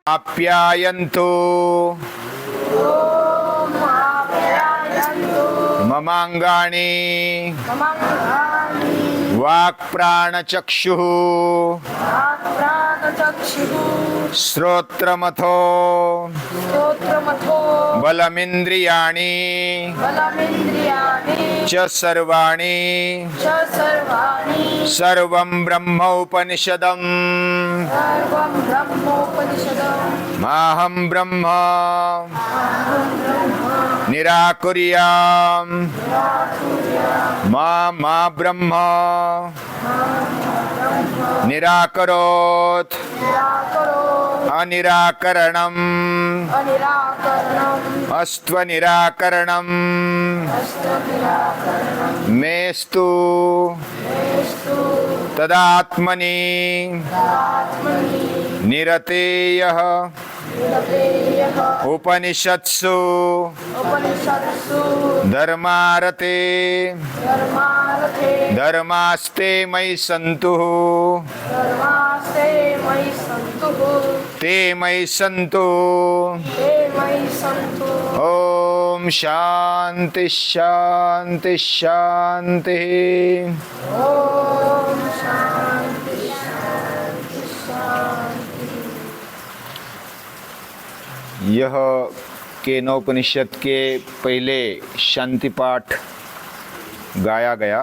आप्यायन्तु ममांगानि वाक्प्राणचक्षुः श्रोत्रमथो बलमिन्द्रियाणि च सर्वाणि सर्वं ब्रह्मोपनिषदम् माहं ब्रह्म निराकुर्याम् मा ब्रह्म निराकरोत् अनिराकरणम् अस्त्वनिराकरणम् मेस्तु तदात्मनि निरतेयः उपनिषत्सु धर्मारते धर्मास्ते मयि सन्तु ते मयि सन्तु। ओम शांति शांति शांति। यह केनोपनिषद के पहले शांति पाठ गाया गया।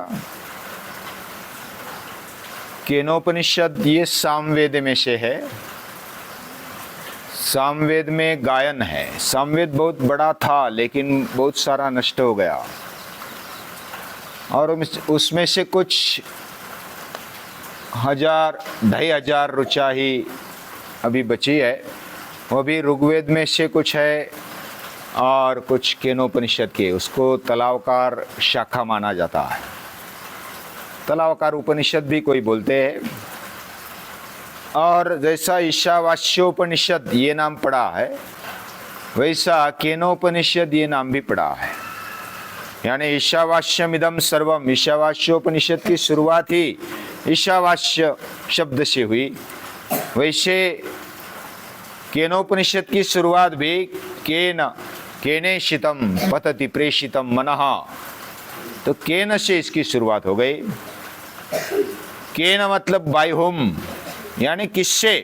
केनोपनिषद ये सामवेद में से है। सामवेद में गायन है। सामवेद बहुत बड़ा था लेकिन बहुत सारा नष्ट हो गया और उसमें से कुछ 1000-2500 ऋचा ही अभी बची है। वो भी ऋग्वेद में से कुछ है और कुछ केनोपनिषद के, उसको तलावकार शाखा माना जाता है। तलावकार उपनिषद भी कोई बोलते हैं। और जैसा ईशावास्योपनिषद ये नाम पड़ा है वैसा केनोपनिषद ये नाम भी पड़ा है। यानी ईशावास्यमिदं सर्वम, ईशावास्योपनिषद की शुरुआत ही ईशावास्य शब्द से हुई। वैसे केनोपनिषद की शुरुआत भी केनेशितम पतति प्रेषितम मनः, तो केन से इसकी शुरुआत हो गई। केन मतलब बाय होम, यानी किससे,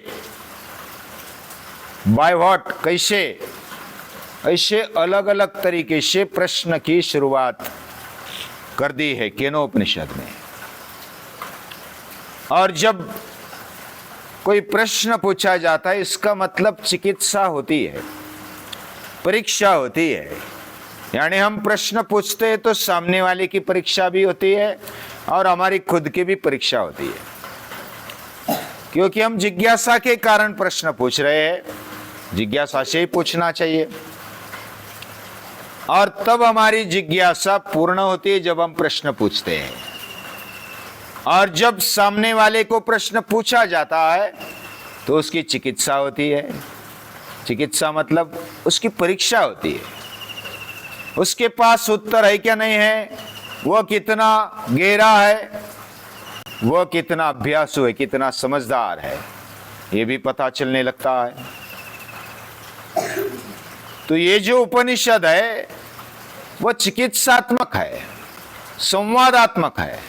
बाय व्हाट, कैसे। ऐसे अलग अलग तरीके से प्रश्न की शुरुआत कर दी है केनोपनिषद में। और जब कोई प्रश्न पूछा जाता है इसका मतलब चिकित्सा होती है, परीक्षा होती है। यानी हम प्रश्न पूछते हैं तो सामने वाले की परीक्षा भी होती है और हमारी खुद की भी परीक्षा होती है, क्योंकि हम जिज्ञासा के कारण प्रश्न पूछ रहे हैं। जिज्ञासा से ही पूछना चाहिए और तब हमारी जिज्ञासा पूर्ण होती है जब हम प्रश्न पूछते हैं। और जब सामने वाले को प्रश्न पूछा जाता है तो उसकी चिकित्सा होती है। चिकित्सा मतलब उसकी परीक्षा होती है। उसके पास उत्तर है क्या नहीं है, वह कितना गहरा है, वह कितना अभ्यासु है, कितना समझदार है, ये भी पता चलने लगता है। तो ये जो उपनिषद है वह चिकित्सात्मक है, संवादात्मक है।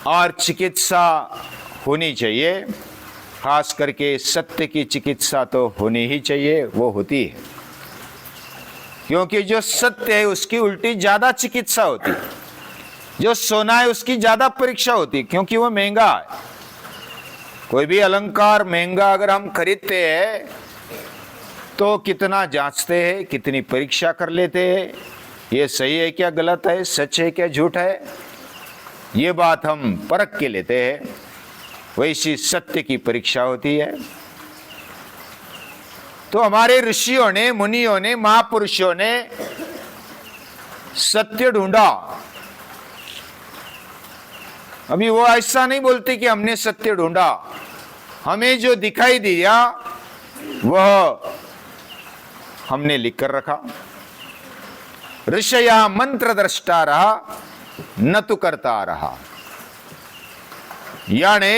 और चिकित्सा होनी चाहिए, खास करके सत्य की चिकित्सा तो होनी ही चाहिए, वो होती है। क्योंकि जो सत्य है उसकी उल्टी ज्यादा चिकित्सा होती है, जो सोना है उसकी ज्यादा परीक्षा होती है, क्योंकि वो महंगा है। कोई भी अलंकार महंगा अगर हम खरीदते हैं तो कितना जांचते हैं, कितनी परीक्षा कर लेते हैं, ये सही है क्या, गलत है, सच है क्या, झूठ है, ये बात हम परख के लेते हैं। वैसी सत्य की परीक्षा होती है। तो हमारे ऋषियों ने, मुनियों ने, महापुरुषों ने सत्य ढूंढा। अभी वो ऐसा नहीं बोलते कि हमने सत्य ढूंढा, हमें जो दिखाई दिया वह हमने लिख कर रखा। ऋषया मंत्र दृष्टा रहा, न तो करता रहा। यानी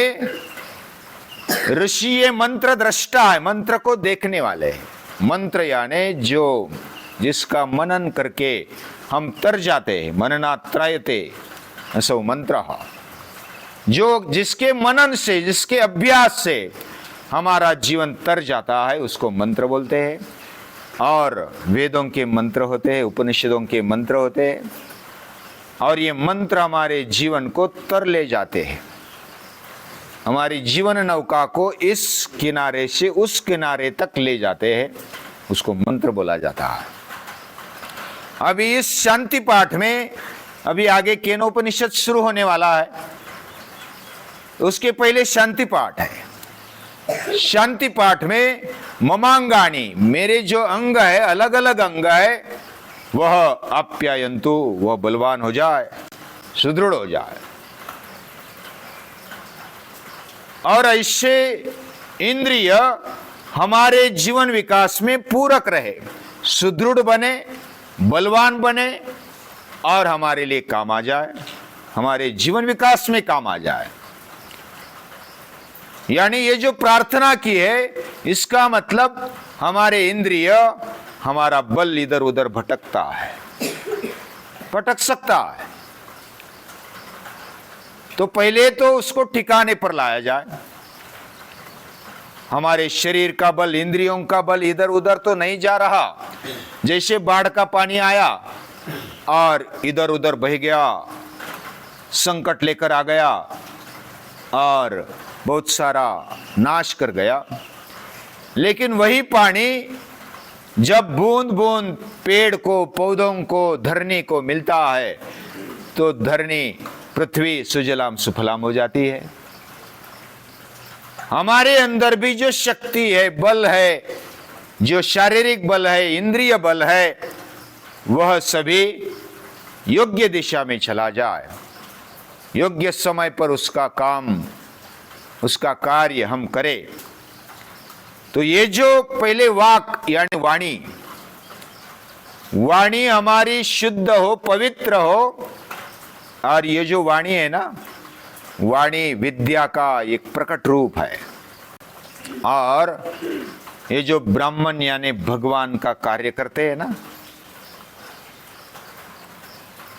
ऋषि ये मंत्र दृष्टा है, मंत्र को देखने वाले हैं। मंत्र यानी जो जिसका मनन करके हम तर जाते हैं, मननात्रायते असौ मंत्र, जो जिसके मनन से, जिसके अभ्यास से हमारा जीवन तर जाता है उसको मंत्र बोलते हैं। और वेदों के मंत्र होते हैं, उपनिषदों के मंत्र होते हैं, और ये मंत्र हमारे जीवन को तर ले जाते हैं, हमारी जीवन नौका को इस किनारे से उस किनारे तक ले जाते हैं, उसको मंत्र बोला जाता है। अभी इस शांति पाठ में अभी आगे केनोपनिषद शुरू होने वाला है, उसके पहले शांति पाठ है। शांति पाठ में ममांगानी, मेरे जो अंग है, अलग अलग अंग है, वह आप्यायन्तु, वह बलवान हो जाए, सुदृढ़ हो जाए। और ऐसे इंद्रिय हमारे जीवन विकास में पूरक रहे, सुदृढ़ बने, बलवान बने और हमारे लिए काम आ जाए, हमारे जीवन विकास में काम आ जाए। यानी ये जो प्रार्थना की है, इसका मतलब हमारे इंद्रिय, हमारा बल इधर उधर भटकता है, भटक सकता है, तो पहले तो उसको ठिकाने पर लाया जाए। हमारे शरीर का बल, इंद्रियों का बल इधर उधर तो नहीं जा रहा। जैसे बाढ़ का पानी आया और इधर उधर बह गया, संकट लेकर आ गया और बहुत सारा नाश कर गया, लेकिन वही पानी जब बूंद बूंद पेड़ को, पौधों को, धरनी को मिलता है तो धरनी, पृथ्वी सुजलाम सुफलाम हो जाती है। हमारे अंदर भी जो शक्ति है, बल है, जो शारीरिक बल है, इंद्रिय बल है, वह सभी योग्य दिशा में चला जाए, योग्य समय पर उसका काम, उसका कार्य हम करें। तो ये जो पहले वाक यानी वाणी, वाणी हमारी शुद्ध हो, पवित्र हो, और ये जो वाणी है ना, वाणी विद्या का एक प्रकट रूप है, और ये जो ब्राह्मण यानी भगवान का कार्य करते हैं ना,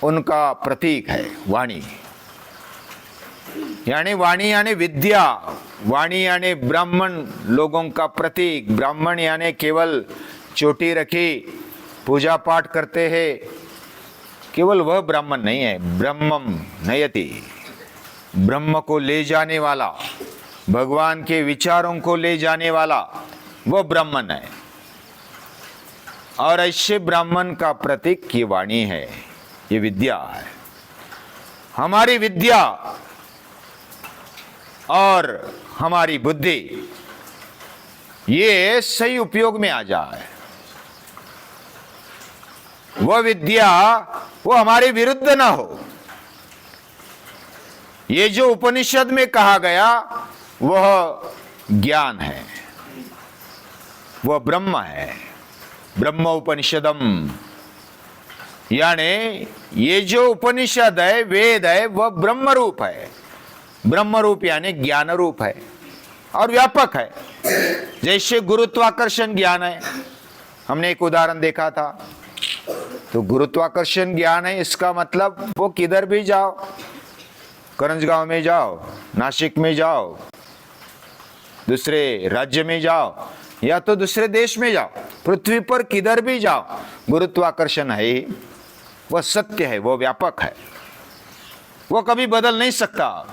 उनका प्रतीक है वाणी। वाणी यानी विद्या, वाणी यानी ब्राह्मण लोगों का प्रतीक। ब्राह्मण यानी केवल चोटी रखी, पूजा पाठ करते हैं, केवल वह ब्राह्मण नहीं है। ब्रह्मम नयति, ब्रह्म को ले जाने वाला, भगवान के विचारों को ले जाने वाला, वह ब्राह्मण है। और ऐसे ब्राह्मण का प्रतीक ये वाणी है, ये विद्या है। हमारी विद्या और हमारी बुद्धि ये सही उपयोग में आ जाए, वह विद्या वो हमारे विरुद्ध ना हो। ये जो उपनिषद में कहा गया वह ज्ञान है, वह ब्रह्म है, ब्रह्म उपनिषदम। यानी ये जो उपनिषद है, वेद है, वह ब्रह्म रूप है। ब्रह्म रूप यानी ज्ञान रूप है और व्यापक है। जैसे गुरुत्वाकर्षण ज्ञान है, हमने एक उदाहरण देखा था। तो गुरुत्वाकर्षण ज्ञान है, इसका मतलब वो किधर भी जाओ, करंजगांव में जाओ, नासिक में जाओ, दूसरे राज्य में जाओ या तो दूसरे देश में जाओ, पृथ्वी पर किधर भी जाओ, गुरुत्वाकर्षण है ही, वह सत्य है, वह व्यापक है, वह कभी बदल नहीं सकता।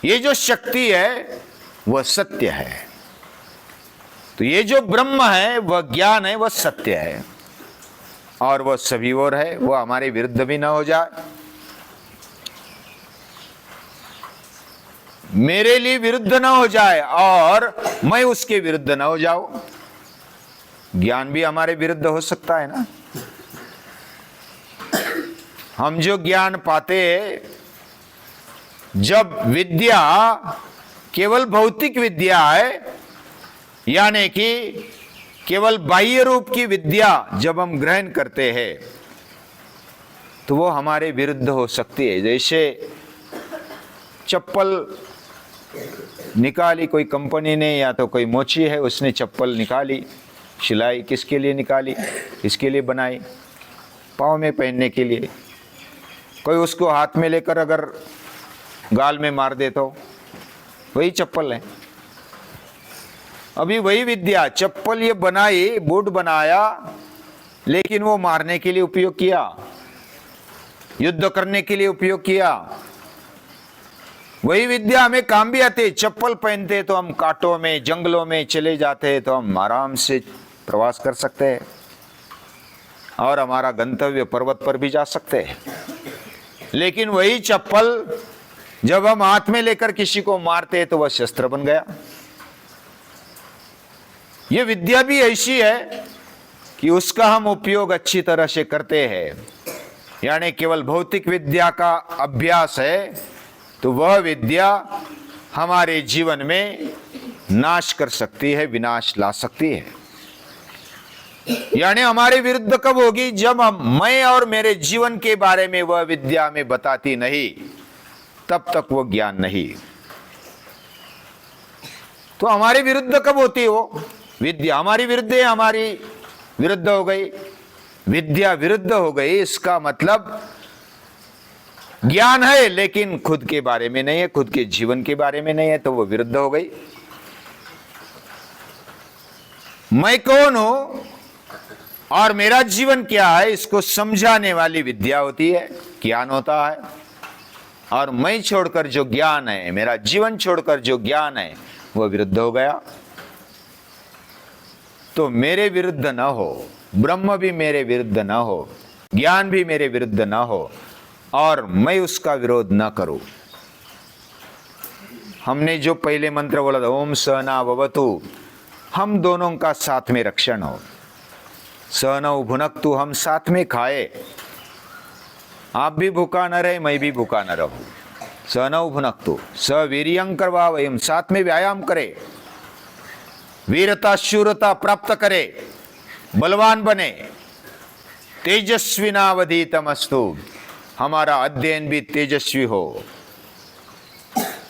ये जो शक्ति है वह सत्य है। तो ये जो ब्रह्म है, वह ज्ञान है, वह सत्य है और वह सभी ओर है, वह हमारे विरुद्ध भी ना हो जाए, मेरे लिए विरुद्ध ना हो जाए और मैं उसके विरुद्ध ना हो जाऊं। ज्ञान भी हमारे विरुद्ध हो सकता है ना। हम जो ज्ञान पाते हैं, जब विद्या केवल भौतिक विद्या है, यानी कि केवल बाह्य रूप की विद्या जब हम ग्रहण करते हैं तो वो हमारे विरुद्ध हो सकती है। जैसे चप्पल निकाली कोई कंपनी ने, या तो कोई मोची है उसने चप्पल निकाली, सिलाई किसके लिए निकाली, किसके लिए बनाई, पाँव में पहनने के लिए। कोई उसको हाथ में लेकर अगर गाल में मार दे तो वही चप्पल है। अभी वही विद्या, चप्पल ये बनाई, बूट बनाया, लेकिन वो मारने के लिए उपयोग किया, युद्ध करने के लिए उपयोग किया। वही विद्या हमें काम भी आती है। चप्पल पहनते तो हम कांटों में, जंगलों में चले जाते, तो हम आराम से प्रवास कर सकते हैं और हमारा गंतव्य पर्वत पर भी जा सकते हैं। लेकिन वही चप्पल जब हम हाथ में लेकर किसी को मारते तो वह शस्त्र बन गया। यह विद्या भी ऐसी है कि उसका हम उपयोग अच्छी तरह से करते हैं। यानी केवल भौतिक विद्या का अभ्यास है तो वह विद्या हमारे जीवन में नाश कर सकती है, विनाश ला सकती है। यानी हमारे विरुद्ध कब होगी? जब मैं और मेरे जीवन के बारे में वह विद्या हमें बताती नहीं, तब तक वो ज्ञान नहीं। तो हमारे विरुद्ध कब होती हो विद्या? हमारी विरुद्ध है, हमारी विरुद्ध हो गई, विद्या विरुद्ध हो गई। इसका मतलब ज्ञान है लेकिन खुद के बारे में नहीं है, खुद के जीवन के बारे में नहीं है, तो वो विरुद्ध हो गई। मैं कौन हूं और मेरा जीवन क्या है, इसको समझाने वाली विद्या होती है, ज्ञान होता है। और मैं छोड़कर जो ज्ञान है, मेरा जीवन छोड़कर जो ज्ञान है, वह विरुद्ध हो गया। तो मेरे विरुद्ध न हो, ब्रह्म भी मेरे विरुद्ध न हो, ज्ञान भी मेरे विरुद्ध न हो, और मैं उसका विरोध न करूं। हमने जो पहले मंत्र बोला था, ओम सहना भवतु, हम दोनों का साथ में रक्षण हो। सहनौ भुनक्तु, हम साथ में खाए, आप भी भूखा न रहे, मैं भी भूखा न रहूं। सहनौ भुनक्तु, सवीर्यं करवावहै, हम साथ में व्यायाम करें, वीरता शूरता प्राप्त करे, बलवान बने। तेजस्विनावधीतमस्तु, हमारा अध्ययन भी तेजस्वी हो।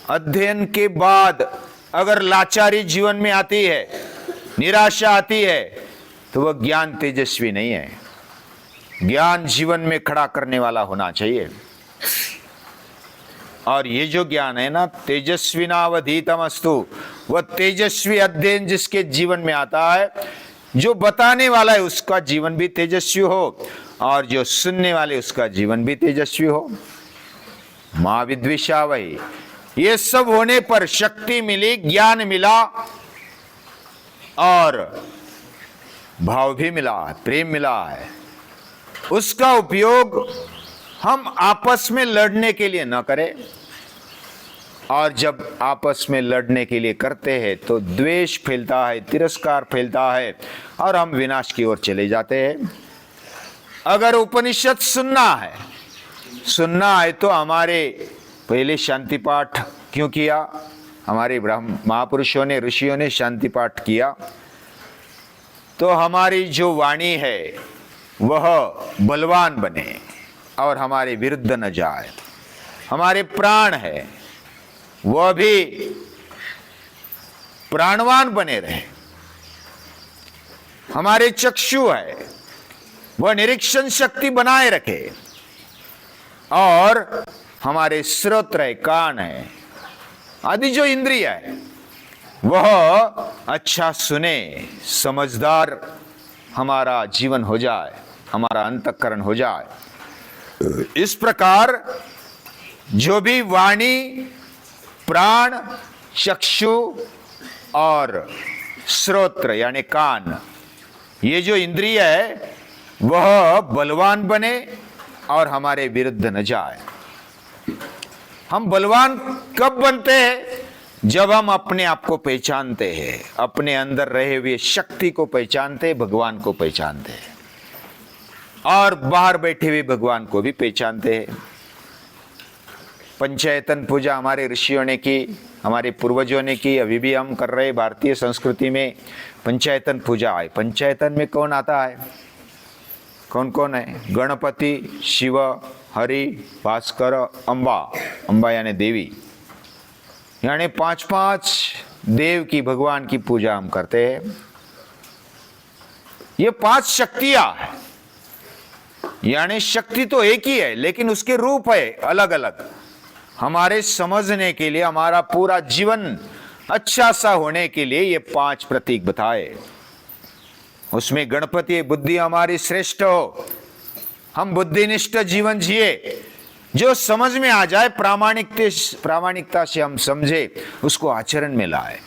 अध्ययन के बाद अगर लाचारी जीवन में आती है, निराशा आती है, तो वह ज्ञान तेजस्वी नहीं है। ज्ञान जीवन में खड़ा करने वाला होना चाहिए। और ये जो ज्ञान है ना, तेजस्विनावधीतमस्तु, वह तेजस्वी अध्ययन जिसके जीवन में आता है, जो बताने वाला है उसका जीवन भी तेजस्वी हो, और जो सुनने वाले उसका जीवन भी तेजस्वी हो। मां विद्विषावहै, ये सब होने पर शक्ति मिली, ज्ञान मिला, और भाव भी मिला, प्रेम मिला है। उसका उपयोग हम आपस में लड़ने के लिए न करें। और जब आपस में लड़ने के लिए करते हैं तो द्वेष फैलता है, तिरस्कार फैलता है, और हम विनाश की ओर चले जाते हैं। अगर उपनिषद सुनना है तो हमारे पहले शांति पाठ क्यों किया? हमारे महापुरुषों ने, ऋषियों ने शांति पाठ किया, तो हमारी जो वाणी है वह बलवान बने और हमारे विरुद्ध न जाए। हमारे प्राण है वह भी प्राणवान बने रहे। हमारे चक्षु है वह निरीक्षण शक्ति बनाए रखे, और हमारे श्रोत्र है, कान है, आदि जो इंद्रिय है वह अच्छा सुने, समझदार हमारा जीवन हो जाए, हमारा अंतःकरण हो जाए। इस प्रकार जो भी वाणी, प्राण, चक्षु और श्रोत्र यानी कान, ये जो इंद्रिय है वह बलवान बने और हमारे विरुद्ध न जाए। हम बलवान कब बनते हैं? जब हम अपने आप को पहचानते हैं, अपने अंदर रहे हुए शक्ति को पहचानते हैं, भगवान को पहचानते हैं, और बाहर बैठे हुए भगवान को भी पहचानते हैं। पंचायतन पूजा हमारे ऋषियों ने की, हमारे पूर्वजों ने की, अभी भी हम कर रहे। भारतीय संस्कृति में पंचायतन पूजा है। पंचायतन में कौन आता है? कौन कौन है? गणपति, शिव, हरि, भास्कर, अम्बा, अम्बा यानी देवी, यानी 5-5 देव की, भगवान की पूजा हम करते हैं। ये 5 शक्तियां हैं, यानी शक्ति तो एक ही है लेकिन उसके रूप है अलग अलग। हमारे समझने के लिए, हमारा पूरा जीवन अच्छा सा होने के लिए ये 5 प्रतीक बताए। उसमें गणपति बुद्धि हमारी श्रेष्ठ हो, हम बुद्धिनिष्ठ जीवन जिए, जो समझ में आ जाए प्रामाणिकता से हम समझे, उसको आचरण में लाए।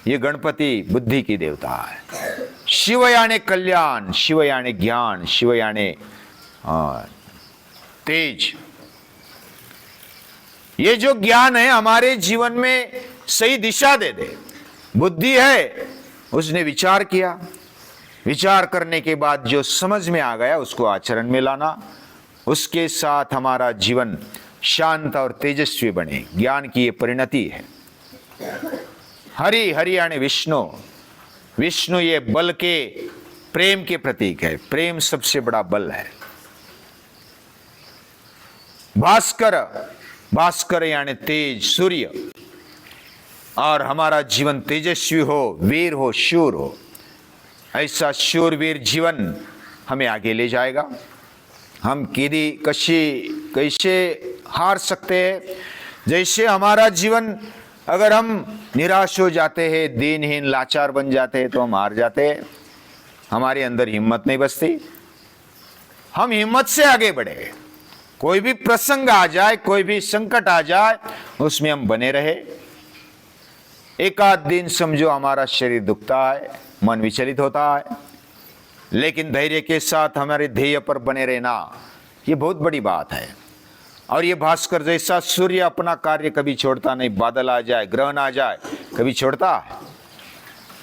ये गणपति बुद्धि की देवता है। शिव यानी कल्याण, शिव यानी ज्ञान, शिव यानी तेज। ये जो ज्ञान है हमारे जीवन में सही दिशा दे दे। बुद्धि है, उसने विचार किया, विचार करने के बाद जो समझ में आ गया उसको आचरण में लाना, उसके साथ हमारा जीवन शांत और तेजस्वी बने। ज्ञान की ये परिणति है। हरि, हरि यानी विष्णु, विष्णु ये बल के, प्रेम के प्रतीक है। प्रेम सबसे बड़ा बल है। भास्कर, भास्कर यानी तेज, सूर्य। और हमारा जीवन तेजस्वी हो, वीर हो, शूर हो। ऐसा शूरवीर जीवन हमें आगे ले जाएगा। हम कैसे हार सकते हैं? जैसे हमारा जीवन, अगर हम निराश हो जाते हैं, दीनहीन लाचार बन जाते हैं, तो हम हार जाते हैं। हमारे अंदर हिम्मत नहीं बचती। हम हिम्मत से आगे बढ़े। कोई भी प्रसंग आ जाए, कोई भी संकट आ जाए, उसमें हम बने रहे। एक आध दिन समझो हमारा शरीर दुखता है, मन विचलित होता है, लेकिन धैर्य के साथ हमारे ध्येय पर बने रहना, ये बहुत बड़ी बात है। और ये भास्कर जैसा सूर्य अपना कार्य कभी छोड़ता नहीं। बादल आ जाए, ग्रहण आ जाए, कभी छोड़ता है?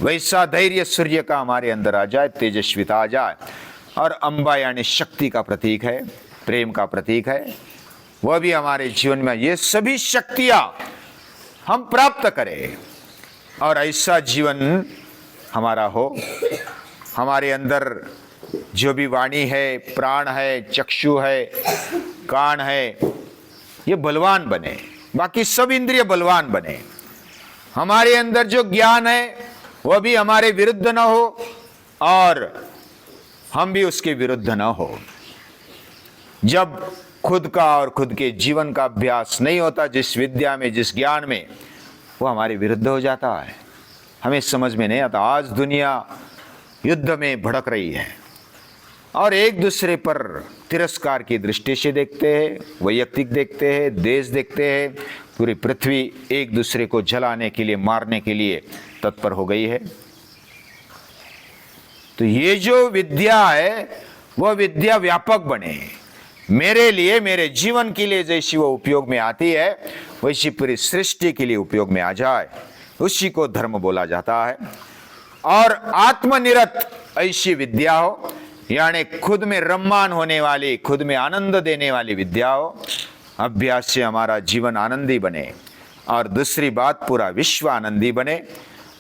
वैसा धैर्य सूर्य का हमारे अंदर आ जाए, तेजस्विता आ जाए। और अंबा यानी शक्ति का प्रतीक है, प्रेम का प्रतीक है। वह भी हमारे जीवन में ये सभी शक्तियां हम प्राप्त करें और ऐसा जीवन हमारा हो। हमारे अंदर जो भी वाणी है, प्राण है, चक्षु है, कान है, ये बलवान बने। बाकी सब इंद्रिय बलवान बने। हमारे अंदर जो ज्ञान है वह भी हमारे विरुद्ध न हो और हम भी उसके विरुद्ध न हो। जब खुद का और खुद के जीवन का अभ्यास नहीं होता, जिस विद्या में, जिस ज्ञान में, वो हमारे विरुद्ध हो जाता है। हमें समझ में नहीं आता। आज दुनिया युद्ध में भड़क रही है और एक दूसरे पर तिरस्कार की दृष्टि से देखते हैं, वैयक्तिक देखते हैं, देश देखते हैं। पूरी पृथ्वी एक दूसरे को जलाने के लिए, मारने के लिए तत्पर हो गई है। तो ये जो विद्या है वह विद्या व्यापक बने। मेरे लिए, मेरे जीवन के लिए जैसी वो उपयोग में आती है, वैसी पूरी सृष्टि के लिए उपयोग में आ जाए, उसी को धर्म बोला जाता है। और आत्मनिरत ऐसी विद्या हो, यानी खुद में रम्मान होने वाली, खुद में आनंद देने वाली विद्या हो। अभ्यास से हमारा जीवन आनंदी बने और दूसरी बात, पूरा विश्व आनंदी बने।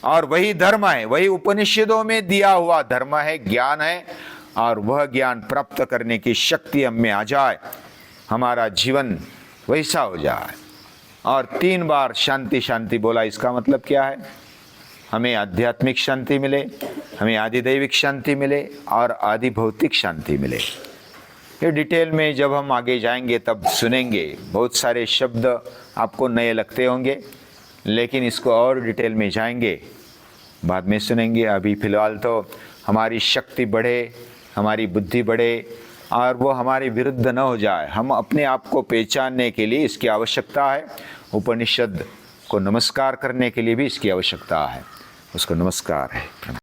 और वही धर्म है, वही उपनिषदों में दिया हुआ धर्म है, ज्ञान है। और वह ज्ञान प्राप्त करने की शक्ति हम में आ जाए, हमारा जीवन वैसा हो जाए। और 3 बार शांति शांति बोला, इसका मतलब क्या है? हमें आध्यात्मिक शांति मिले, हमें आधिदैविक शांति मिले और आदि भौतिक शांति मिले। ये डिटेल में जब हम आगे जाएंगे तब सुनेंगे। बहुत सारे शब्द आपको नए लगते होंगे, लेकिन इसको और डिटेल में जाएंगे, बाद में सुनेंगे। अभी फिलहाल तो हमारी शक्ति बढ़े, हमारी बुद्धि बढ़े और वो हमारे विरुद्ध न हो जाए। हम अपने आप को पहचानने के लिए इसकी आवश्यकता है। उपनिषद को नमस्कार करने के लिए भी इसकी आवश्यकता है। उसको नमस्कार है।